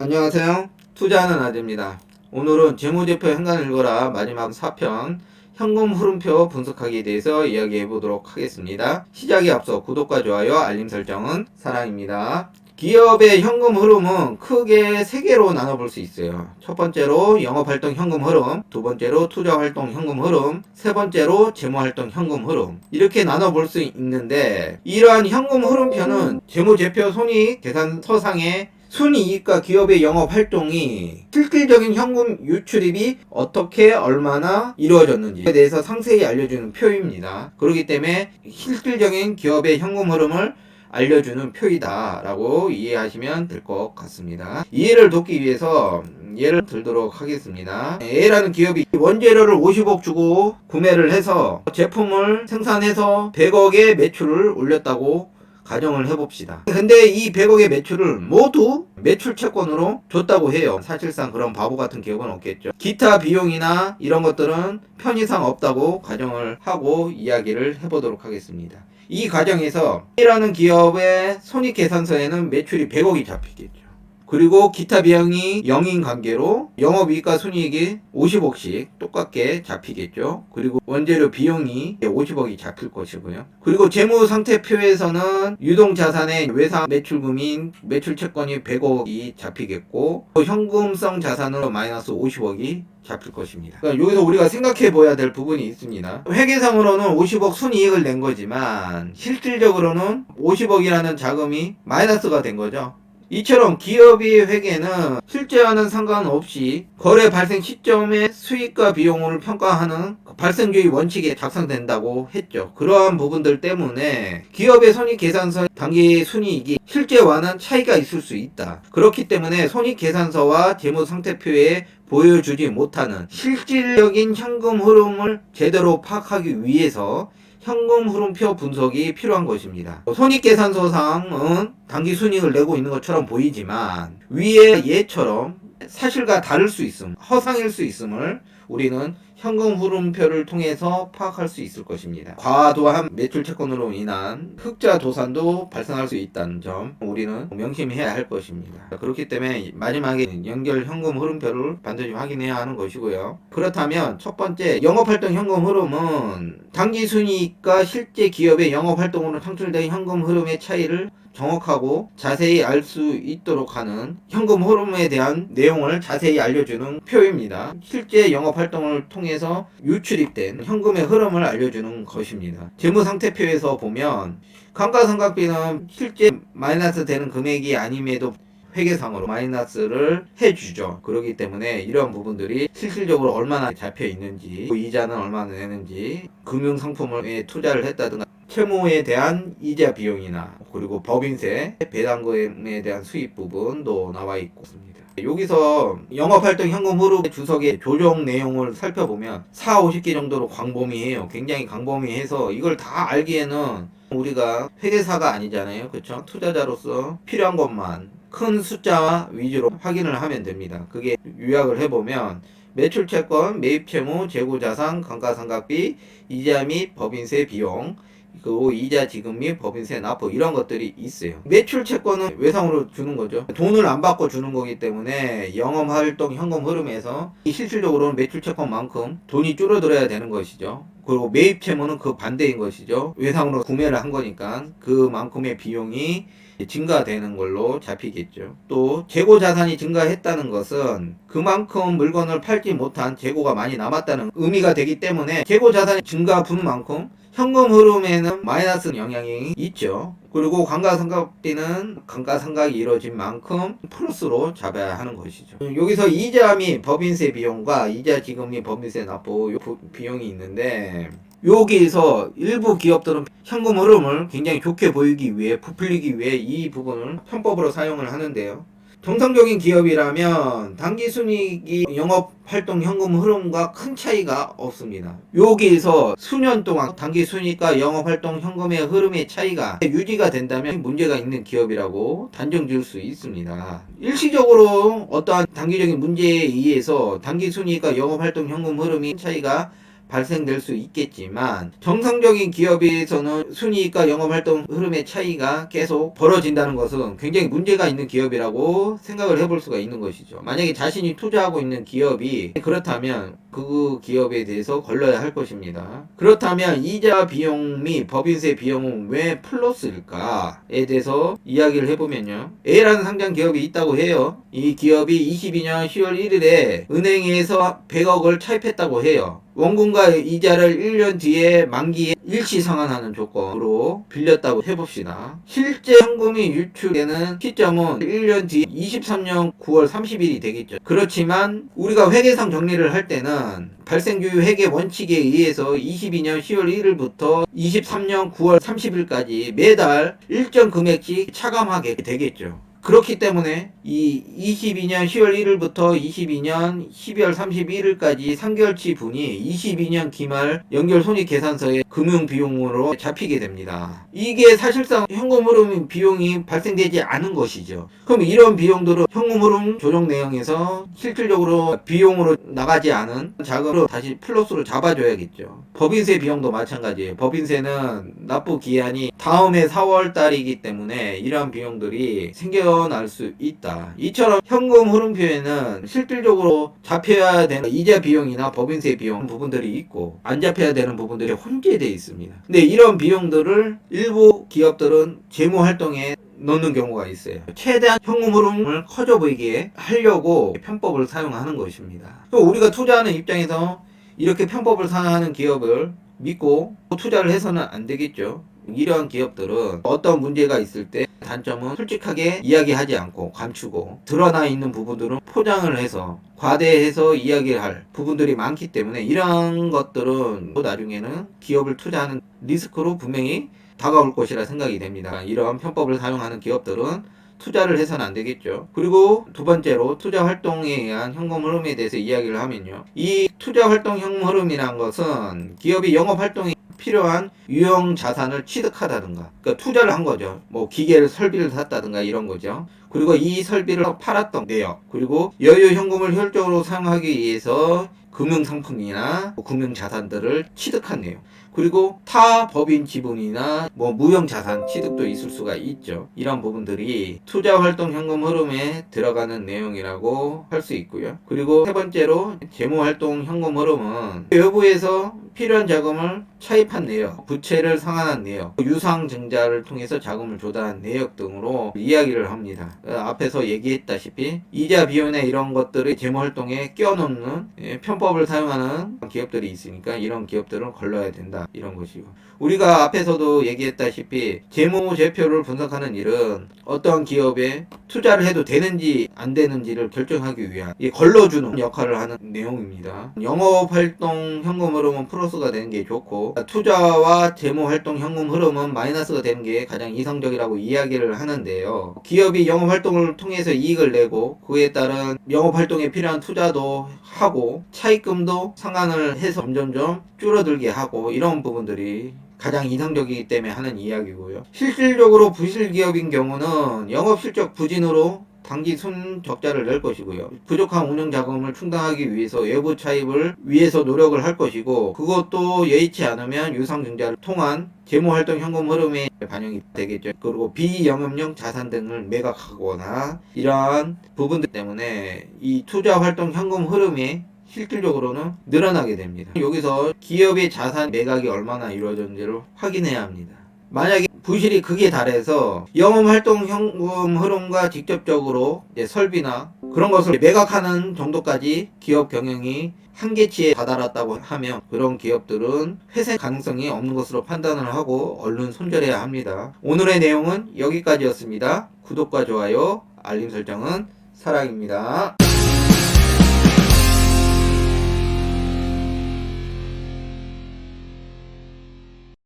안녕하세요. 투자하는 아재입니다. 오늘은 재무제표 행간을 읽어라 마지막 4편 현금 흐름표 분석하기에 대해서 이야기해 보도록 하겠습니다. 시작에 앞서 구독과 좋아요, 알림 설정은 사랑입니다. 기업의 현금 흐름은 크게 3개로 나눠볼 수 있어요. 첫 번째로 영업활동 현금 흐름, 두 번째로 투자활동 현금 흐름, 세 번째로 재무활동 현금 흐름, 이렇게 나눠볼 수 있는데, 이러한 현금 흐름표는 재무제표 손익계산서상의 순이익과 기업의 영업활동이 실질적인 현금 유출입이 어떻게 얼마나 이루어졌는지에 대해서 상세히 알려주는 표입니다. 그렇기 때문에 실질적인 기업의 현금 흐름을 알려주는 표이다 라고 이해하시면 될 것 같습니다. 이해를 돕기 위해서 예를 들도록 하겠습니다. A라는 기업이 원재료를 50억 주고 구매를 해서 제품을 생산해서 100억의 매출을 올렸다고 가정을 해봅시다. 근데 이 100억의 매출을 모두 매출 채권으로 줬다고 해요. 사실상 그런 바보 같은 기업은 없겠죠. 기타 비용이나 이런 것들은 편의상 없다고 가정을 하고 이야기를 해보도록 하겠습니다. 이 과정에서 A라는 기업의 손익계산서에는 매출이 100억이 잡히겠죠. 그리고 기타 비용이 0인 관계로 영업이익과 순이익이 50억씩 똑같게 잡히겠죠. 그리고 원재료 비용이 50억이 잡힐 것이고요. 그리고 재무상태표에서는 유동자산의 외상 매출금인 매출채권이 100억이 잡히겠고, 현금성 자산으로 마이너스 50억이 잡힐 것입니다. 그러니까 여기서 우리가 생각해 봐야 될 부분이 있습니다. 회계상으로는 50억 순이익을 낸 거지만 실질적으로는 50억이라는 자금이 마이너스가 된 거죠. 이처럼 기업의 회계는 실제와는 상관없이 거래 발생 시점의 수익과 비용을 평가하는 발생주의 원칙에 작성된다고 했죠. 그러한 부분들 때문에 기업의 손익계산서 당기 순이익이 실제와는 차이가 있을 수 있다. 그렇기 때문에 손익계산서와 재무상태표에 보여주지 못하는 실질적인 현금 흐름을 제대로 파악하기 위해서 현금 흐름표 분석이 필요한 것입니다. 손익계산서상은 당기순이익을 내고 있는 것처럼 보이지만 위의 예처럼 사실과 다를 수 있음, 허상일 수 있음을 우리는 현금 흐름표를 통해서 파악할 수 있을 것입니다. 과도한 매출 채권으로 인한 흑자 도산도 발생할 수 있다는 점 우리는 명심해야 할 것입니다. 그렇기 때문에 마지막에 연결 현금 흐름표를 반드시 확인해야 하는 것이고요. 그렇다면 첫 번째 영업활동 현금 흐름은 당기순이익과 실제 기업의 영업활동으로 창출된 현금 흐름의 차이를 정확하고 자세히 알 수 있도록 하는 현금 흐름에 대한 내용을 자세히 알려주는 표입니다. 실제 영업활동을 통해서 유출입된 현금의 흐름을 알려주는 것입니다. 재무상태표에서 보면 감가상각비는 실제 마이너스 되는 금액이 아님에도 회계상으로 마이너스를 해주죠. 그렇기 때문에 이런 부분들이 실질적으로 얼마나 잡혀 있는지, 이자는 얼마나 내는지, 금융상품에 투자를 했다든가 채무에 대한 이자 비용이나 그리고 법인세, 배당금에 대한 수입 부분도 나와 있습니다. 여기서 영업활동 현금 흐름 주석의 조정 내용을 살펴보면 4, 50개 정도로 광범위해요. 굉장히 광범위해서 이걸 다 알기에는 우리가 회계사가 아니잖아요. 그렇죠? 투자자로서 필요한 것만 큰 숫자 위주로 확인을 하면 됩니다. 그게 요약을 해보면 매출채권, 매입채무, 재고자산, 감가상각비, 이자 및 법인세 비용, 그리고 이자 지급 및 법인세 납부 이런 것들이 있어요. 매출 채권은 외상으로 주는 거죠. 돈을 안 받고 주는 거기 때문에 영업활동 현금 흐름에서 실질적으로는 매출 채권만큼 돈이 줄어들어야 되는 것이죠. 그리고 매입 채무는 그 반대인 것이죠. 외상으로 구매를 한 거니까 그만큼의 비용이 증가되는 걸로 잡히겠죠. 또 재고 자산이 증가했다는 것은 그만큼 물건을 팔지 못한 재고가 많이 남았다는 의미가 되기 때문에 재고 자산이 증가분 만큼 현금 흐름에는 마이너스 영향이 있죠. 그리고 감가상각비는 감가상각이 이루어진 만큼 플러스로 잡아야 하는 것이죠. 여기서 이자 및 법인세 비용과 이자 지급 및 법인세 납부 비용이 있는데, 여기에서 일부 기업들은 현금 흐름을 굉장히 좋게 보이기 위해, 부풀리기 위해 이 부분을 편법으로 사용을 하는데요. 정상적인 기업이라면 당기순이익이 영업활동 현금 흐름과 큰 차이가 없습니다. 여기에서 수년 동안 당기순이익과 영업활동 현금의 흐름의 차이가 유지가 된다면 문제가 있는 기업이라고 단정 지을 수 있습니다. 일시적으로 어떠한 단기적인 문제에 의해서 당기순이익과 영업활동 현금 흐름의 차이가 발생될 수 있겠지만 정상적인 기업에서는 순이익과 영업활동 흐름의 차이가 계속 벌어진다는 것은 굉장히 문제가 있는 기업이라고 생각을 해볼 수가 있는 것이죠. 만약에 자신이 투자하고 있는 기업이 그렇다면 그 기업에 대해서 걸러야 할 것입니다. 그렇다면 이자 비용 및 법인세 비용은 왜 플러스일까에 대해서 이야기를 해보면요. A라는 상장 기업이 있다고 해요. 이 기업이 22년 10월 1일에 은행에서 100억을 차입했다고 해요. 원금과 이자를 1년 뒤에 만기에 일시 상환하는 조건으로 빌렸다고 해봅시다. 실제 현금이 유출되는 시점은 1년 뒤 23년 9월 30일이 되겠죠. 그렇지만 우리가 회계상 정리를 할 때는 발생규 회계 원칙에 의해서 22년 10월 1일부터 23년 9월 30일까지 매달 일정 금액씩 차감하게 되겠죠. 그렇기 때문에 이 22년 10월 1일부터 22년 12월 31일까지 3개월치 분이 22년 기말 연결 손익계산서의 금융비용으로 잡히게 됩니다. 이게 사실상 현금 흐름 비용이 발생되지 않은 것이죠. 그럼 이런 비용들은 현금 흐름 조정 내용에서 실질적으로 비용으로 나가지 않은 자금으로 다시 플러스로 잡아줘야겠죠. 법인세 비용도 마찬가지예요. 법인세는 납부 기한이 다음해 4월 달이기 때문에 이러한 비용들이 생겨날 수 있다. 이처럼 현금 흐름표에는 실질적으로 잡혀야 되는 이자 비용이나 법인세 비용 부분들이 있고 안 잡혀야 되는 부분들이 혼재되어 있습니다. 근데 이런 비용들을 일부 기업들은 재무 활동에 넣는 경우가 있어요. 최대한 현금 흐름을 커져 보이게 하려고 편법을 사용하는 것입니다. 우리가 투자하는 입장에서 이렇게 편법을 사용하는 기업을 믿고 투자를 해서는 안 되겠죠. 이러한 기업들은 어떤 문제가 있을 때 단점은 솔직하게 이야기하지 않고 감추고 드러나 있는 부분들은 포장을 해서 과대해서 이야기를 할 부분들이 많기 때문에 이러한 것들은 나중에는 기업을 투자하는 리스크로 분명히 다가올 것이라 생각이 됩니다. 이러한 편법을 사용하는 기업들은 투자를 해서는 안 되겠죠. 그리고 두 번째로 투자 활동에 의한 현금 흐름에 대해서 이야기를 하면요. 이 투자 활동 현금 흐름이란 것은 기업이 영업 활동에 필요한 유형 자산을 취득하다든가 그러니까 투자를 한 거죠. 뭐 기계를 설비를 샀다든가 이런 거죠. 그리고 이 설비를 팔았던 내역 그리고 여유 현금을 효율적으로 사용하기 위해서 금융상품이나 금융자산들을 취득한 내용 그리고 타 법인 지분이나 뭐 무형자산 취득도 있을 수가 있죠. 이런 부분들이 투자활동 현금 흐름에 들어가는 내용이라고 할 수 있고요. 그리고 세 번째로 재무활동 현금 흐름은 외부에서 필요한 자금을 차입한 내역, 부채를 상환한 내역, 유상증자를 통해서 자금을 조달한 내역 등으로 이야기를 합니다. 앞에서 얘기했다시피 이자 비용이나 이런 것들을 재무활동에 끼워넣는 편법을 사용하는 기업들이 있으니까 이런 기업들은 걸러야 된다. 이런 것이고 우리가 앞에서도 얘기했다시피 재무제표를 분석하는 일은 어떠한 기업에 투자를 해도 되는지 안 되는지를 결정하기 위한 걸러주는 역할을 하는 내용입니다. 영업활동 현금 흐름은 플러스가 되는 게 좋고 투자와 재무활동 현금 흐름은 마이너스가 되는 게 가장 이상적이라고 이야기를 하는데요. 기업이 영업활동을 통해서 이익을 내고 그에 따른 영업활동에 필요한 투자도 하고 차입금도 상환을 해서 점점점 줄어들게 하고 이런 부분들이 가장 이상적이기 때문에 하는 이야기고요. 실질적으로 부실기업인 경우는 영업실적 부진으로 단기 순적자를 낼 것이고요. 부족한 운영 자금을 충당하기 위해서 외부 차입을 위해서 노력을 할 것이고 그것도 여의치 않으면 유상증자를 통한 재무활동 현금 흐름에 반영이 되겠죠. 그리고 비영업용 자산 등을 매각하거나 이러한 부분들 때문에 이 투자활동 현금 흐름이 실질적으로는 늘어나게 됩니다. 여기서 기업의 자산 매각이 얼마나 이루어졌는지를 확인해야 합니다. 만약에 부실이 극에 달해서 영업활동 현금 흐름과 직접적으로 설비나 그런 것을 매각하는 정도까지 기업 경영이 한계치에 다다랐다고 하면 그런 기업들은 회생 가능성이 없는 것으로 판단을 하고 얼른 손절해야 합니다. 오늘의 내용은 여기까지였습니다. 구독과 좋아요, 알림 설정은 사랑입니다.